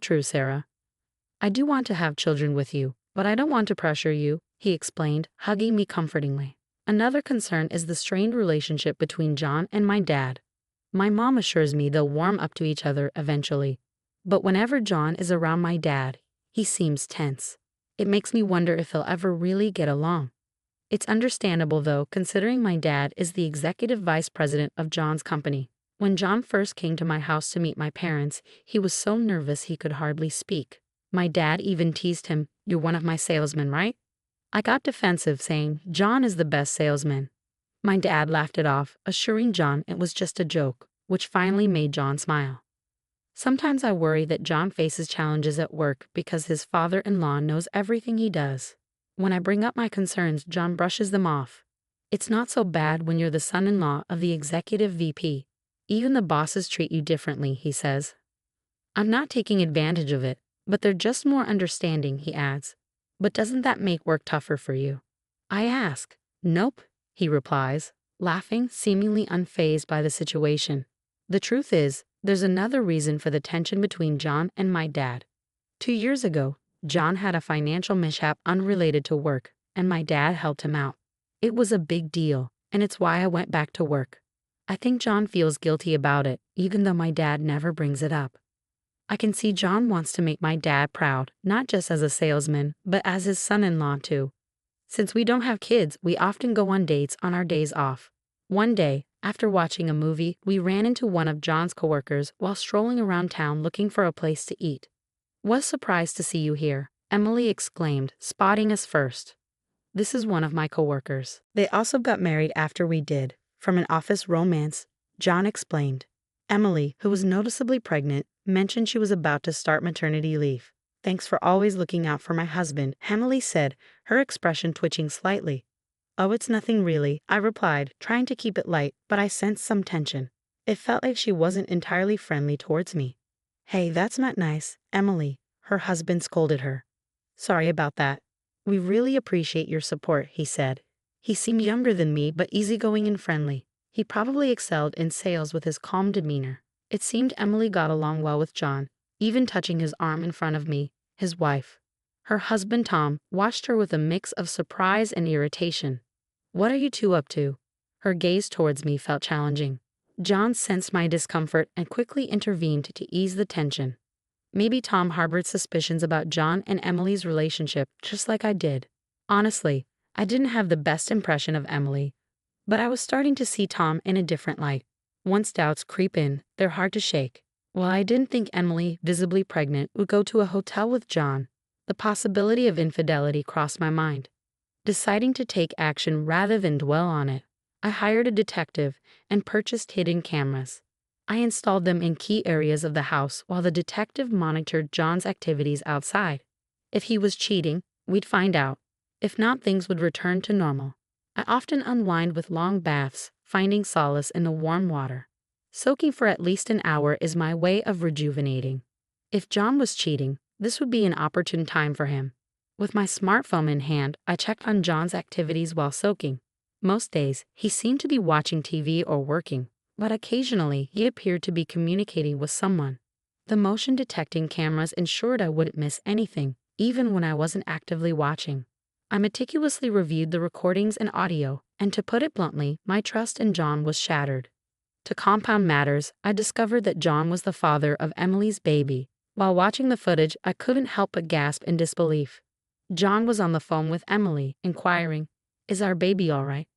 True, Sarah. I do want to have children with you, but I don't want to pressure you, he explained, hugging me comfortingly. Another concern is the strained relationship between John and my dad. My mom assures me they'll warm up to each other eventually. But whenever John is around my dad, he seems tense. It makes me wonder if they'll ever really get along. It's understandable though, considering my dad is the executive vice president of John's company. When John first came to my house to meet my parents, he was so nervous he could hardly speak. My dad even teased him, "You're one of my salesmen, right?" I got defensive, saying, "John is the best salesman." My dad laughed it off, assuring John it was just a joke, which finally made John smile. Sometimes I worry that John faces challenges at work because his father-in-law knows everything he does. When I bring up my concerns, John brushes them off. "It's not so bad when you're the son-in-law of the executive VP. Even the bosses treat you differently," he says. "I'm not taking advantage of it, but they're just more understanding," he adds. "But doesn't that make work tougher for you?" I ask. "Nope," he replies, laughing, seemingly unfazed by the situation. The truth is, there's another reason for the tension between John and my dad. 2 years ago, John had a financial mishap unrelated to work, and my dad helped him out. It was a big deal, and it's why I went back to work. I think John feels guilty about it, even though my dad never brings it up. I can see John wants to make my dad proud, not just as a salesman, but as his son-in-law too. Since we don't have kids, we often go on dates on our days off. One day, after watching a movie, we ran into one of John's coworkers while strolling around town looking for a place to eat. "Was surprised to see you here," Emily exclaimed, spotting us first. "This is one of my coworkers. They also got married after we did, from an office romance," John explained. Emily, who was noticeably pregnant, mentioned she was about to start maternity leave. "Thanks for always looking out for my husband," Emily said, her expression twitching slightly. "Oh, it's nothing really," I replied, trying to keep it light, but I sensed some tension. It felt like she wasn't entirely friendly towards me. "Hey, that's not nice, Emily," her husband scolded her. "Sorry about that. We really appreciate your support," he said. He seemed younger than me but easygoing and friendly. He probably excelled in sales with his calm demeanor. It seemed Emily got along well with John, even touching his arm in front of me, his wife. Her husband Tom watched her with a mix of surprise and irritation. "What are you two up to?" Her gaze towards me felt challenging. John sensed my discomfort and quickly intervened to ease the tension. Maybe Tom harbored suspicions about John and Emily's relationship just like I did. Honestly, I didn't have the best impression of Emily, but I was starting to see Tom in a different light. Once doubts creep in, they're hard to shake. While I didn't think Emily, visibly pregnant, would go to a hotel with John, the possibility of infidelity crossed my mind. Deciding to take action rather than dwell on it, I hired a detective and purchased hidden cameras. I installed them in key areas of the house while the detective monitored John's activities outside. If he was cheating, we'd find out. If not, things would return to normal. I often unwind with long baths, finding solace in the warm water. Soaking for at least an hour is my way of rejuvenating. If John was cheating, this would be an opportune time for him. With my smartphone in hand, I checked on John's activities while soaking. Most days, he seemed to be watching TV or working, but occasionally he appeared to be communicating with someone. The motion detecting cameras ensured I wouldn't miss anything, even when I wasn't actively watching. I meticulously reviewed the recordings and audio, and to put it bluntly, my trust in John was shattered. To compound matters, I discovered that John was the father of Emily's baby. While watching the footage, I couldn't help but gasp in disbelief. John was on the phone with Emily, inquiring, "Is our baby all right?"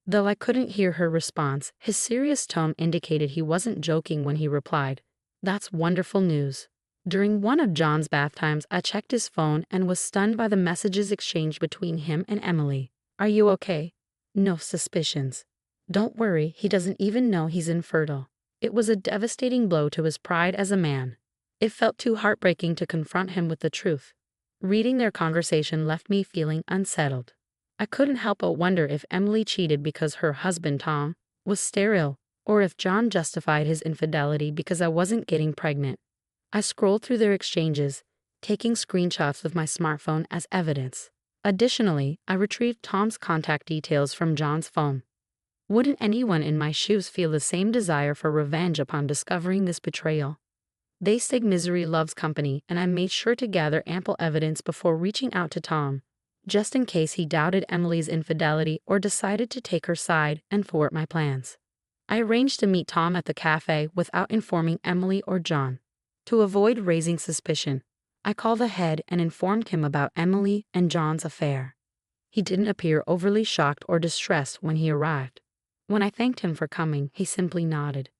Though I couldn't hear her response, his serious tone indicated he wasn't joking when he replied, "That's wonderful news." During one of John's bath times, I checked his phone and was stunned by the messages exchanged between him and Emily. "Are you okay?" "No suspicions." "Don't worry, he doesn't even know he's infertile." It was a devastating blow to his pride as a man. It felt too heartbreaking to confront him with the truth. Reading their conversation left me feeling unsettled. I couldn't help but wonder if Emily cheated because her husband, Tom, was sterile, or if John justified his infidelity because I wasn't getting pregnant. I scrolled through their exchanges, taking screenshots with my smartphone as evidence. Additionally, I retrieved Tom's contact details from John's phone. Wouldn't anyone in my shoes feel the same desire for revenge upon discovering this betrayal? They say misery loves company, and I made sure to gather ample evidence before reaching out to Tom, just in case he doubted Emily's infidelity or decided to take her side and thwart my plans. I arranged to meet Tom at the cafe without informing Emily or John. To avoid raising suspicion, I called ahead and informed him about Emily and John's affair. He didn't appear overly shocked or distressed when he arrived. When I thanked him for coming, he simply nodded.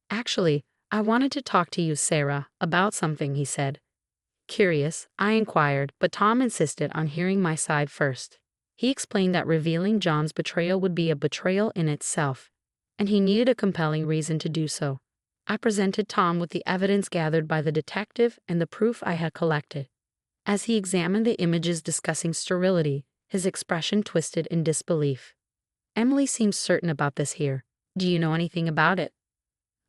"Actually, I wanted to talk to you, Sarah, about something," he said. Curious, I inquired, but Tom insisted on hearing my side first. He explained that revealing John's betrayal would be a betrayal in itself, and he needed a compelling reason to do so. I presented Tom with the evidence gathered by the detective and the proof I had collected. As he examined the images discussing sterility, his expression twisted in disbelief. "Emily seems certain about this here. Do you know anything about it?"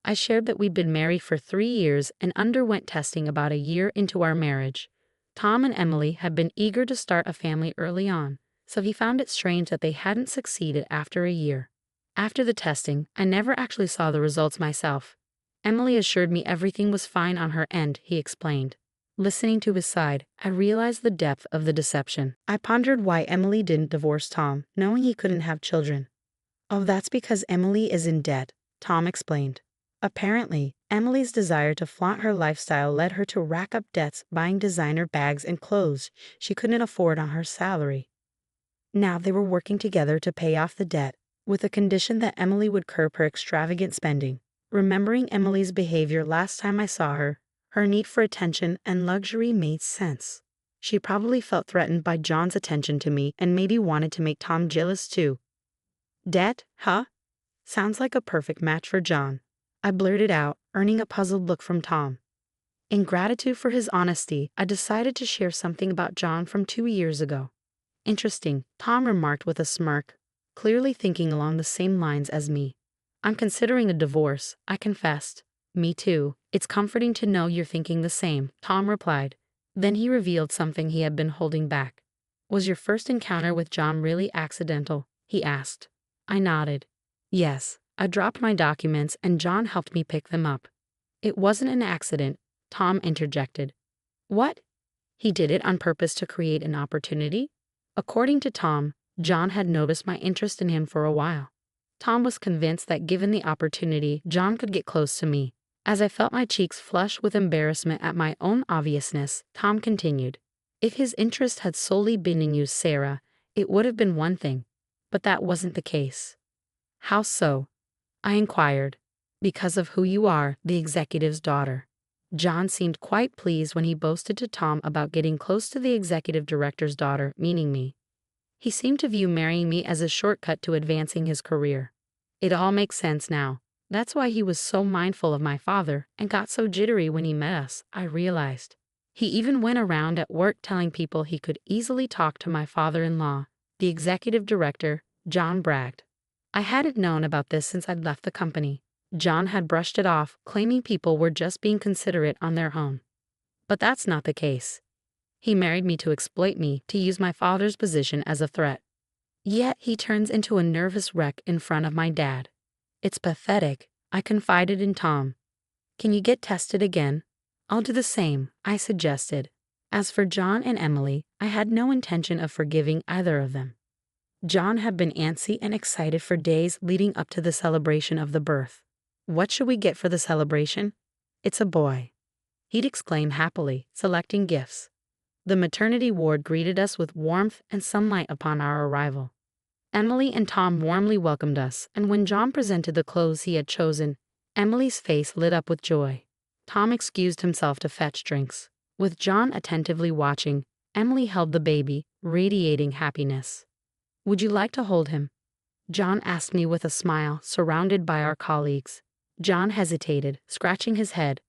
I shared that we'd been married for 3 years and underwent testing about a year into our marriage. Tom and Emily had been eager to start a family early on, so he found it strange that they hadn't succeeded after a year. After the testing, I never actually saw the results myself. Emily assured me everything was fine on her end, he explained. Listening to his side, I realized the depth of the deception. I pondered why Emily didn't divorce Tom, knowing he couldn't have children. "Oh, that's because Emily is in debt," Tom explained. Apparently, Emily's desire to flaunt her lifestyle led her to rack up debts buying designer bags and clothes she couldn't afford on her salary. Now they were working together to pay off the debt, with the condition that Emily would curb her extravagant spending. Remembering Emily's behavior last time I saw her, her need for attention and luxury made sense. She probably felt threatened by John's attention to me and maybe wanted to make Tom jealous too. "Debt, huh? Sounds like a perfect match for John," I blurted out, earning a puzzled look from Tom. In gratitude for his honesty, I decided to share something about John from 2 years ago. "Interesting," Tom remarked with a smirk, clearly thinking along the same lines as me. "I'm considering a divorce," I confessed. "Me too. It's comforting to know you're thinking the same," Tom replied. Then he revealed something he had been holding back. "Was your first encounter with John really accidental?" he asked. I nodded. "Yes. I dropped my documents and John helped me pick them up." "It wasn't an accident," Tom interjected. "What? He did it on purpose to create an opportunity?" According to Tom, John had noticed my interest in him for a while. Tom was convinced that given the opportunity, John could get close to me. As I felt my cheeks flush with embarrassment at my own obviousness, Tom continued. "If his interest had solely been in you, Sarah, it would have been one thing. But that wasn't the case." "How so?" I inquired. "Because of who you are, the executive's daughter." John seemed quite pleased when he boasted to Tom about getting close to the executive director's daughter, meaning me. He seemed to view marrying me as a shortcut to advancing his career. It all makes sense now. That's why he was so mindful of my father and got so jittery when he met us, I realized. He even went around at work telling people he could easily talk to my father-in-law, the executive director. John bragged. I hadn't known about this since I'd left the company. John had brushed it off, claiming people were just being considerate on their own. But that's not the case. He married me to exploit me, to use my father's position as a threat. Yet he turns into a nervous wreck in front of my dad. It's pathetic, I confided in Tom. "Can you get tested again?" "I'll do the same," I suggested. As for John and Emily, I had no intention of forgiving either of them. John had been antsy and excited for days leading up to the celebration of the birth. "What should we get for the celebration?" "It's a boy," he'd exclaim happily, selecting gifts. The maternity ward greeted us with warmth and sunlight upon our arrival. Emily and Tom warmly welcomed us, and when John presented the clothes he had chosen, Emily's face lit up with joy. Tom excused himself to fetch drinks. With John attentively watching, Emily held the baby, radiating happiness. "Would you like to hold him?" John asked me with a smile, surrounded by our colleagues. John hesitated, scratching his head.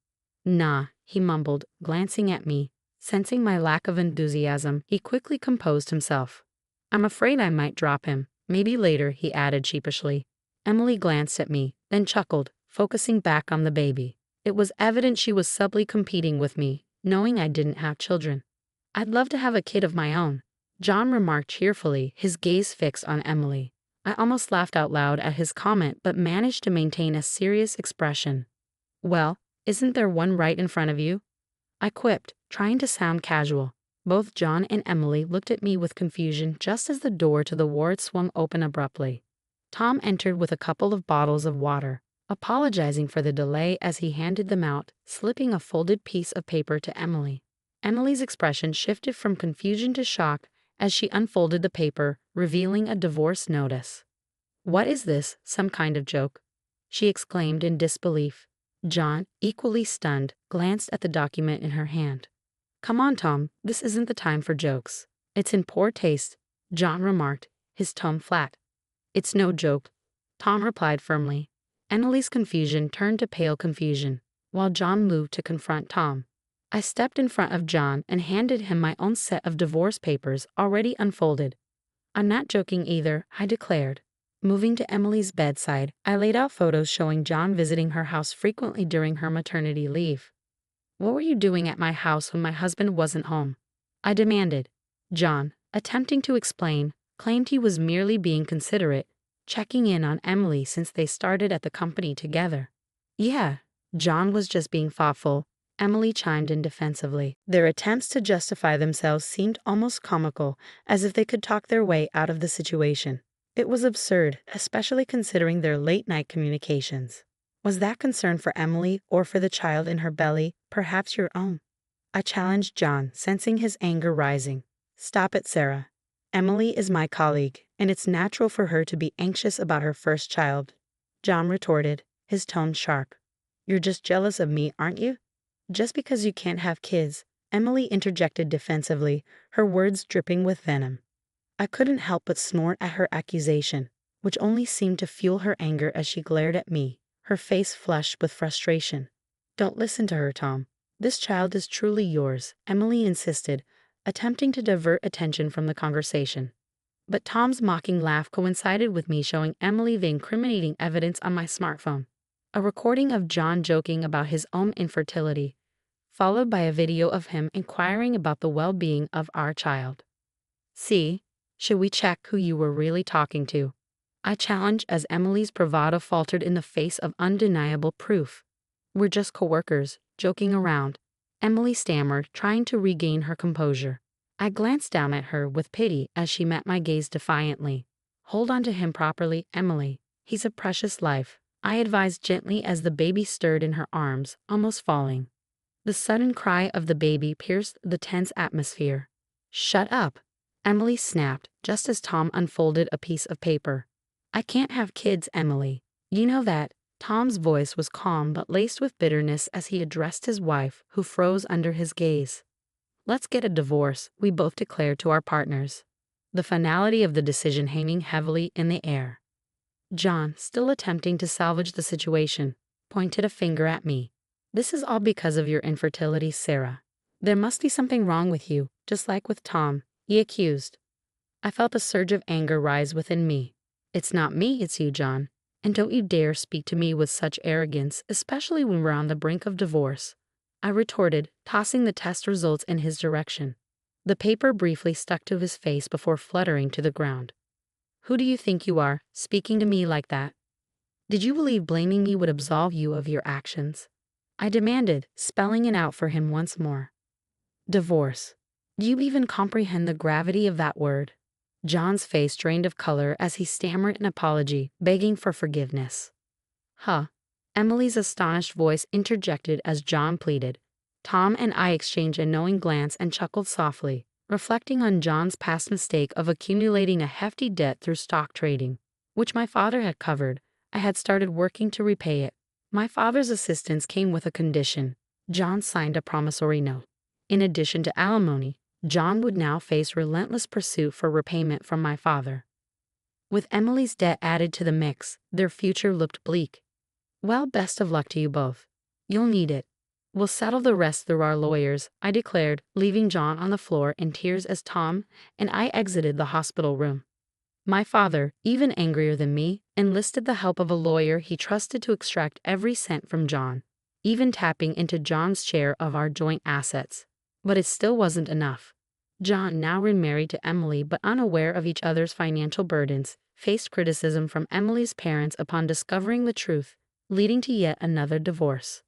"Nah," he mumbled, glancing at me. Sensing my lack of enthusiasm, he quickly composed himself. "I'm afraid I might drop him. Maybe later," he added sheepishly. Emily glanced at me, then chuckled, focusing back on the baby. It was evident she was subtly competing with me, knowing I didn't have children. "I'd love to have a kid of my own," John remarked cheerfully, his gaze fixed on Emily. I almost laughed out loud at his comment but managed to maintain a serious expression. "Well, Isn't there one right in front of you? I quipped, trying to sound casual. Both John and Emily looked at me with confusion just as the door to the ward swung open abruptly. Tom entered with a couple of bottles of water, apologizing for the delay as he handed them out, slipping a folded piece of paper to Emily. Emily's expression shifted from confusion to shock as she unfolded the paper, revealing a divorce notice. "What is this, some kind of joke?" she exclaimed in disbelief. John, equally stunned, glanced at the document in her hand. "Come on, Tom, this isn't the time for jokes. It's in poor taste," John remarked, his tone flat. "It's no joke," Tom replied firmly. Emily's confusion turned to pale confusion, while John moved to confront Tom. I stepped in front of John and handed him my own set of divorce papers already unfolded. "I'm not joking either," I declared. Moving to Emily's bedside, I laid out photos showing John visiting her house frequently during her maternity leave. "What were you doing at my house when my husband wasn't home?" I demanded. John, attempting to explain, claimed he was merely being considerate, checking in on Emily since they started at the company together. "Yeah, John was just being thoughtful," Emily chimed in defensively. Their attempts to justify themselves seemed almost comical, as if they could talk their way out of the situation. It was absurd, especially considering their late-night communications. Was that concern for Emily or for the child in her belly, perhaps your own? I challenged John, sensing his anger rising. "Stop it, Sarah. Emily is my colleague, and it's natural for her to be anxious about her first child," John retorted, his tone sharp. "You're just jealous of me, aren't you?" "Just because you can't have kids," Emily interjected defensively, her words dripping with venom. I couldn't help but snort at her accusation, which only seemed to fuel her anger as she glared at me, her face flushed with frustration. "Don't listen to her, Tom. This child is truly yours," Emily insisted, attempting to divert attention from the conversation. But Tom's mocking laugh coincided with me showing Emily the incriminating evidence on my smartphone. A recording of John joking about his own infertility, followed by a video of him inquiring about the well-being of our child. "See, should we check who you were really talking to?" I challenged as Emily's bravado faltered in the face of undeniable proof. "We're just coworkers, joking around," Emily stammered, trying to regain her composure. I glanced down at her with pity as she met my gaze defiantly. "Hold on to him properly, Emily. He's a precious life," I advised gently as the baby stirred in her arms, almost falling. The sudden cry of the baby pierced the tense atmosphere. "Shut up," Emily snapped, just as Tom unfolded a piece of paper. "I can't have kids, Emily. You know that." Tom's voice was calm but laced with bitterness as he addressed his wife, who froze under his gaze. "Let's get a divorce," we both declared to our partners, the finality of the decision hanging heavily in the air. John, still attempting to salvage the situation, pointed a finger at me. "This is all because of your infertility, Sarah. There must be something wrong with you, just like with Tom," he accused. I felt a surge of anger rise within me. "It's not me, it's you, John. And don't you dare speak to me with such arrogance, especially when we're on the brink of divorce," I retorted, tossing the test results in his direction. The paper briefly stuck to his face before fluttering to the ground. "Who do you think you are, speaking to me like that? Did you believe blaming me would absolve you of your actions?" I demanded, spelling it out for him once more. "Divorce. Do you even comprehend the gravity of that word?" John's face drained of color as he stammered an apology, begging for forgiveness. "Huh." Emily's astonished voice interjected as John pleaded. Tom and I exchanged a knowing glance and chuckled softly, reflecting on John's past mistake of accumulating a hefty debt through stock trading, which my father had covered. I had started working to repay it. My father's assistance came with a condition. John signed a promissory note. In addition to alimony, John would now face relentless pursuit for repayment from my father. With Emily's debt added to the mix, their future looked bleak. "Well, best of luck to you both. You'll need it. We'll settle the rest through our lawyers," I declared, leaving John on the floor in tears as Tom and I exited the hospital room. My father, even angrier than me, enlisted the help of a lawyer he trusted to extract every cent from John, even tapping into John's share of our joint assets. But it still wasn't enough. John, now remarried to Emily but unaware of each other's financial burdens, faced criticism from Emily's parents upon discovering the truth, leading to yet another divorce.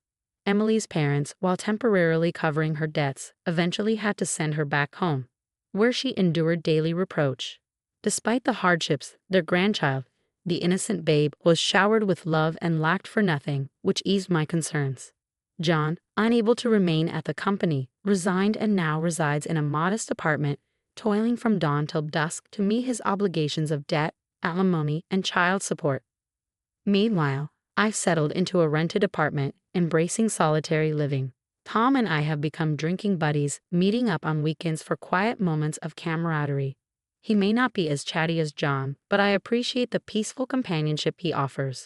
Emily's parents, while temporarily covering her debts, eventually had to send her back home, where she endured daily reproach. Despite the hardships, their grandchild, the innocent babe, was showered with love and lacked for nothing, which eased my concerns. John, unable to remain at the company, resigned and now resides in a modest apartment, toiling from dawn till dusk to meet his obligations of debt, alimony, and child support. Meanwhile, I've settled into a rented apartment, embracing solitary living. Tom and I have become drinking buddies, meeting up on weekends for quiet moments of camaraderie. He may not be as chatty as John, but I appreciate the peaceful companionship he offers.